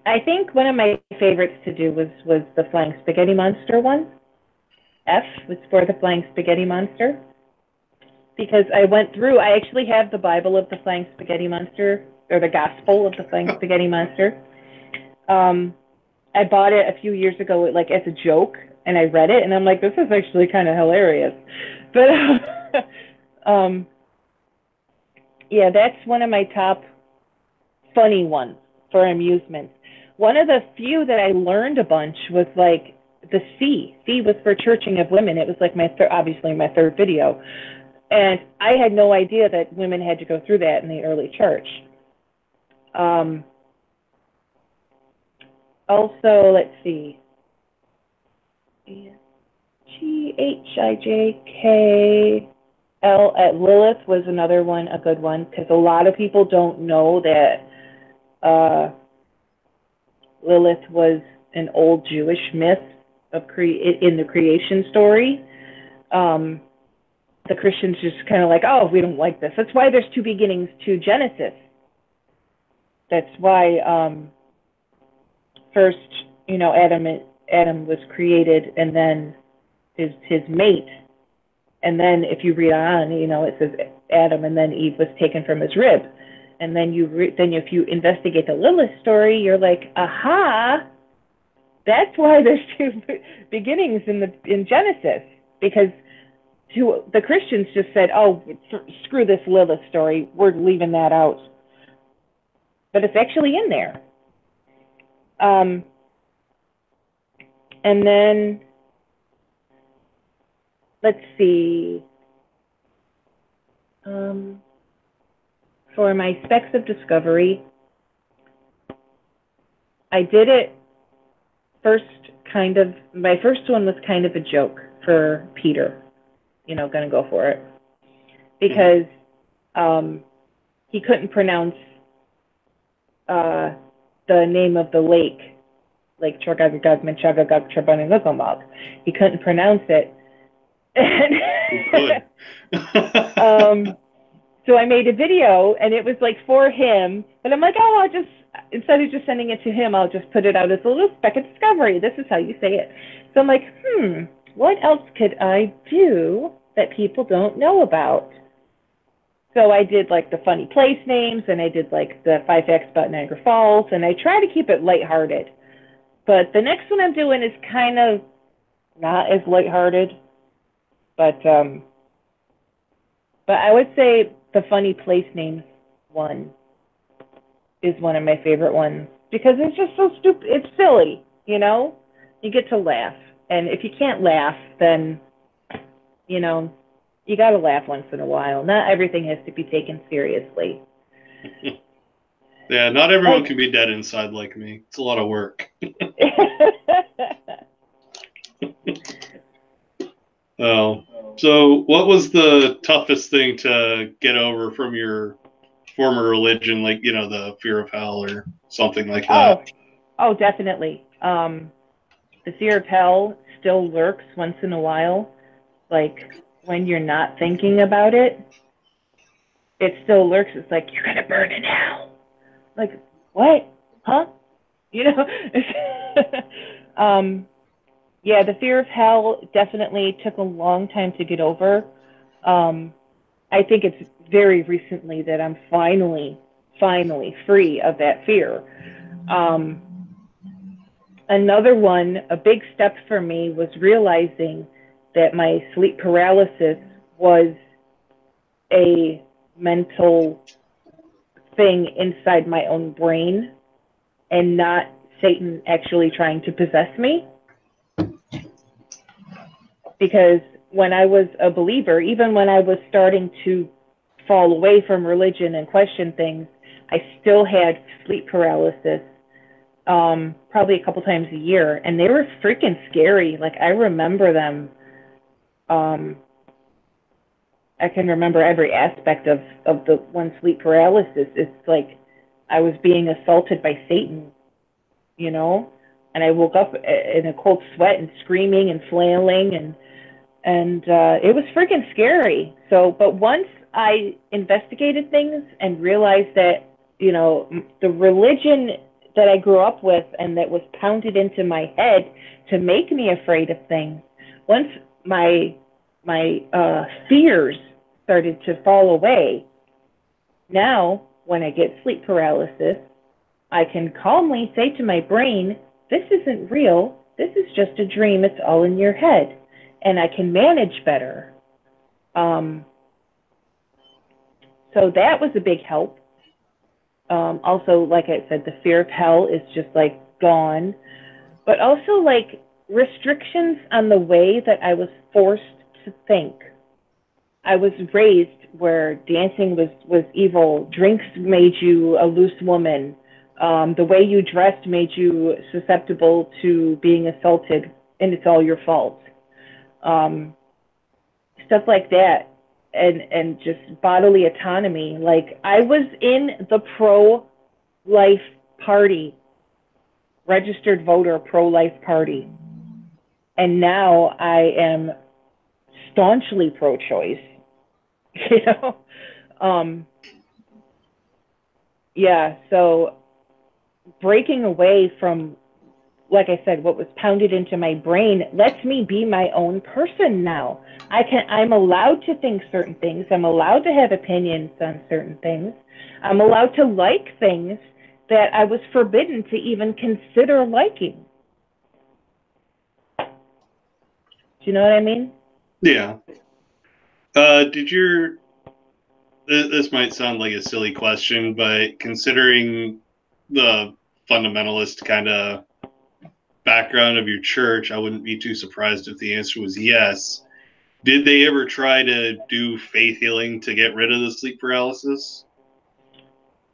I think one of my favorites to do was the Flying Spaghetti Monster one. F was for the Flying Spaghetti Monster. Because I actually have the Bible of the Flying Spaghetti Monster, or the Gospel of the Flying Spaghetti Monster. I bought it a few years ago, like as a joke, and I read it, and I'm like, this is actually kind of hilarious. But yeah, that's one of my top funny ones for amusement. One of the few that I learned a bunch was like the C. C was for churching of women. It was like obviously my third video. And I had no idea that women had to go through that in the early church. Also, let's see. GHIJKL at Lilith was another one, a good one, because a lot of people don't know that Lilith was an old Jewish myth of in the creation story. The Christians just kind of like, oh, we don't like this. That's why there's two beginnings to Genesis. That's why first, Adam was created, and then his mate. And then if you read on, it says Adam and then Eve was taken from his rib. And then if you investigate the Lilith story, you're like, aha, that's why there's two beginnings in Genesis, because the Christians just said, oh, screw this Lilith story, we're leaving that out. But it's actually in there. And then, let's see. For my Specks of Discovery, I did it my first one was kind of a joke for Peter, gonna go for it. Because he couldn't pronounce the name of the lake, Lake Chagagagagman Chagagag Chabanagagambag. He couldn't pronounce it. So I made a video, and it was like for him, but I'm like, oh, instead of just sending it to him, I'll just put it out as a little speck of discovery. This is how you say it. So I'm like, what else could I do that people don't know about? So I did like the funny place names, and I did like the 5 facts about Niagara Falls, and I try to keep it lighthearted. But the next one I'm doing is kind of not as lighthearted, but I would say the funny place names one is one of my favorite ones, because it's just so stupid. It's silly, you get to laugh. And if you can't laugh, then, you got to laugh once in a while. Not everything has to be taken seriously. Yeah, not everyone can be dead inside like me. It's a lot of work. Oh, so what was the toughest thing to get over from your former religion, like, the fear of hell or something like that? Oh, definitely. The fear of hell still lurks once in a while. Like, when you're not thinking about it, it still lurks. It's like, you're going to burn in hell. Like, what? Huh? Yeah, the fear of hell definitely took a long time to get over. I think it's very recently that I'm finally free of that fear. Another one, a big step for me, was realizing that my sleep paralysis was a mental thing inside my own brain and not Satan actually trying to possess me. Because when I was a believer, even when I was starting to fall away from religion and question things, I still had sleep paralysis, probably a couple times a year, and they were freaking scary. Like, I remember them. I can remember every aspect of the one sleep paralysis. It's like I was being assaulted by Satan, and I woke up in a cold sweat and screaming and flailing, and it was freaking scary. So, but once I investigated things and realized that, the religion that I grew up with and that was pounded into my head to make me afraid of things, once my fears started to fall away, now when I get sleep paralysis, I can calmly say to my brain, this isn't real. This is just a dream. It's all in your head. And I can manage better. So that was a big help. Also, like I said, the fear of hell is just like gone. But also like restrictions on the way that I was forced to think. I was raised where dancing was evil. Drinks made you a loose woman. The way you dressed made you susceptible to being assaulted, and it's all your fault. Stuff like that, and just bodily autonomy. Like I was in the pro-life party, registered voter pro-life party, and now I am staunchly pro-choice. You know, yeah. So breaking away from, like I said, what was pounded into my brain lets me be my own person now. I'm allowed to think certain things. I'm allowed to have opinions on certain things. I'm allowed to like things that I was forbidden to even consider liking. Do you know what I mean? Yeah. This might sound like a silly question, but considering the fundamentalist kind of background of your church, I wouldn't be too surprised if the answer was yes. Did they ever try to do faith healing to get rid of the sleep paralysis?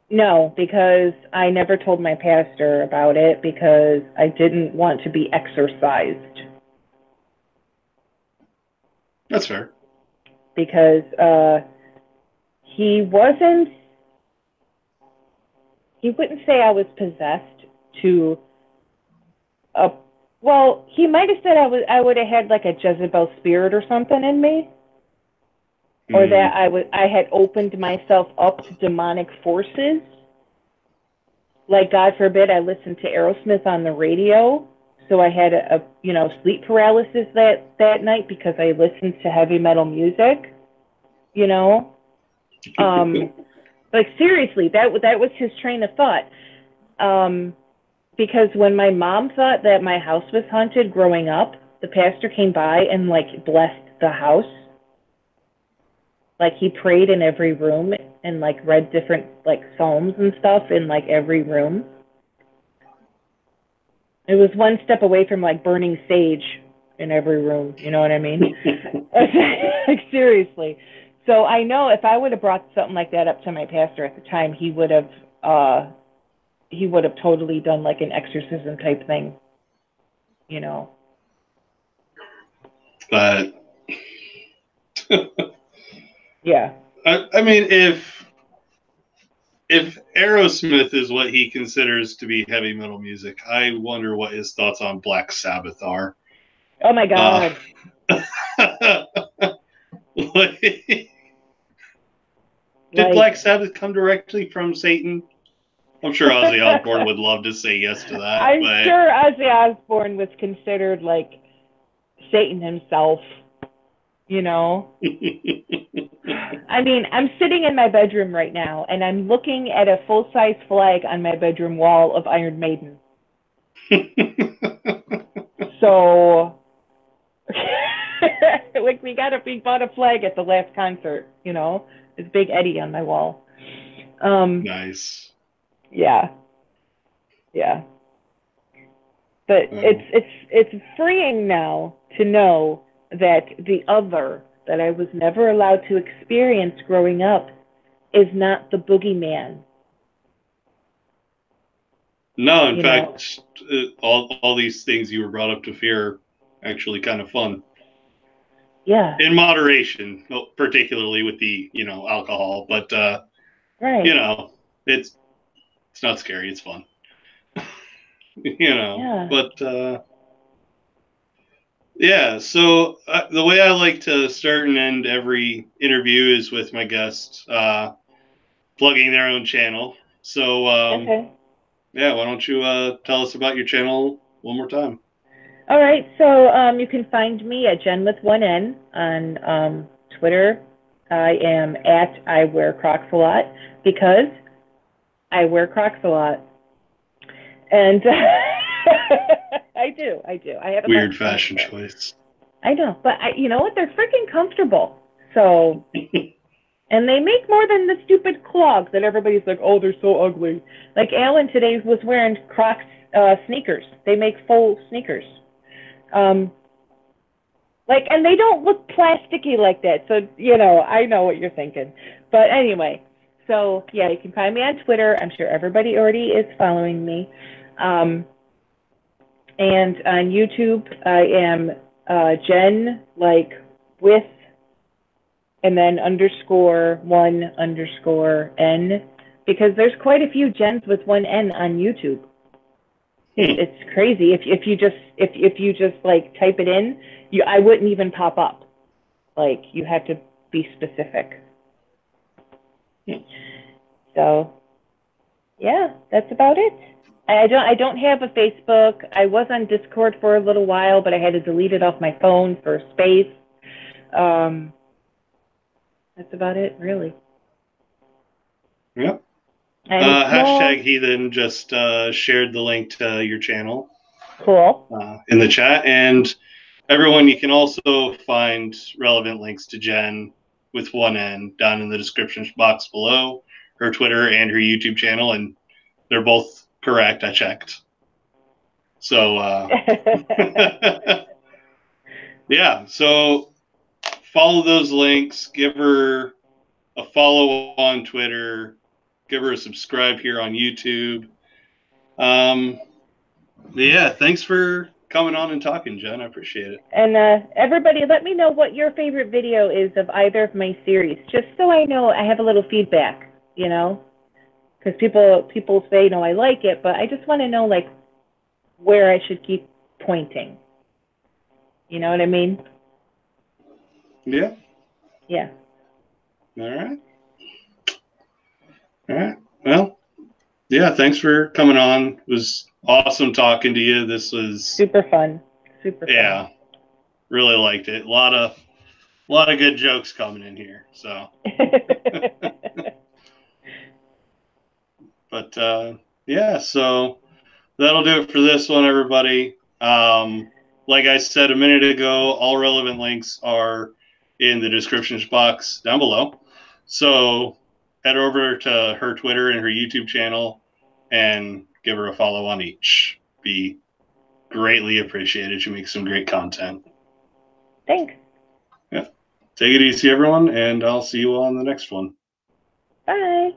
No, because I never told my pastor about it because I didn't want to be exorcised. That's fair. Because he wouldn't say I was possessed to well, he might have said I would have had like a Jezebel spirit or something in me. Or that I had opened myself up to demonic forces. Like, God forbid, I listened to Aerosmith on the radio, so I had a sleep paralysis that night because I listened to heavy metal music. You know, like seriously, that was his train of thought. Because when my mom thought that my house was haunted growing up, the pastor came by and like blessed the house. Like he prayed in every room and like read different like psalms and stuff in like every room. It was one step away from like burning sage in every room. You know what I mean? Like seriously. So I know if I would have brought something like that up to my pastor at the time, he would have totally done like an exorcism type thing. You know. But yeah. I mean, if Aerosmith is what he considers to be heavy metal music, I wonder what his thoughts on Black Sabbath are. Oh my God. Did Black Sabbath come directly from Satan? I'm sure Ozzy Osbourne would love to say yes to that. I'm sure Ozzy Osbourne was considered like Satan himself, you know? I mean, I'm sitting in my bedroom right now, and I'm looking at a full-size flag on my bedroom wall of Iron Maiden. So, like, we bought a flag at the last concert, you know? It's Big Eddie on my wall. Nice. Yeah. Yeah. But it's freeing now to know that the other that I was never allowed to experience growing up is not the boogeyman. No, in fact, all these things you were brought up to fear are actually kind of fun. Yeah. In moderation, particularly with the, alcohol, but, right. It's not scary. It's fun. Yeah. But, yeah, so the way I like to start and end every interview is with my guests plugging their own channel. So, okay. Yeah, why don't you tell us about your channel one more time? All right, so you can find me at Jen with one N on Twitter. I am at I Wear Crocs a Lot because I wear Crocs a lot. And I do. I have a Weird bunch fashion of them. choice. I know, but you know what? They're freaking comfortable. So, and they make more than the stupid clogs that everybody's like, oh, they're so ugly. Like Alan today was wearing Crocs sneakers. They make full sneakers. Um, like, and they don't look plasticky like that. So, you know, I know what you're thinking. But anyway, so yeah, you can find me on Twitter. I'm sure everybody already is following me. And on YouTube, I am Jen, like with, and then underscore one underscore N, because there's quite a few Jens with one N on YouTube. It's crazy. If you just like type it in, I wouldn't even pop up. Like you have to be specific. So yeah, that's about it. I don't have a Facebook. I was on Discord for a little while, but I had to delete it off my phone for space. That's about it, really. Yep. And Hashtag Heathen just shared the link to your channel. Cool. In the chat. And everyone, you can also find relevant links to Jen with one N down in the description box below, her Twitter and her YouTube channel. And they're both correct. I checked. So, yeah. So follow those links. Give her a follow on Twitter. Give her a subscribe here on YouTube. Yeah, thanks for coming on and talking, Jen. I appreciate it. And everybody, let me know what your favorite video is of either of my series, just so I know I have a little feedback, you know? Because people say, no, I like it, but I just want to know, like, where I should keep pointing. You know what I mean? Yeah. Yeah. All right. All right. Well, yeah, thanks for coming on. It was awesome talking to you. This was super fun. Super fun. Yeah. Really liked it. A lot of good jokes coming in here. So but yeah, so that'll do it for this one, everybody. Like I said a minute ago, all relevant links are in the description box down below. So head over to her Twitter and her YouTube channel and give her a follow on each. Be greatly appreciated. She makes some great content. Thanks. Yeah. Take it easy, everyone, and I'll see you all in the next one. Bye.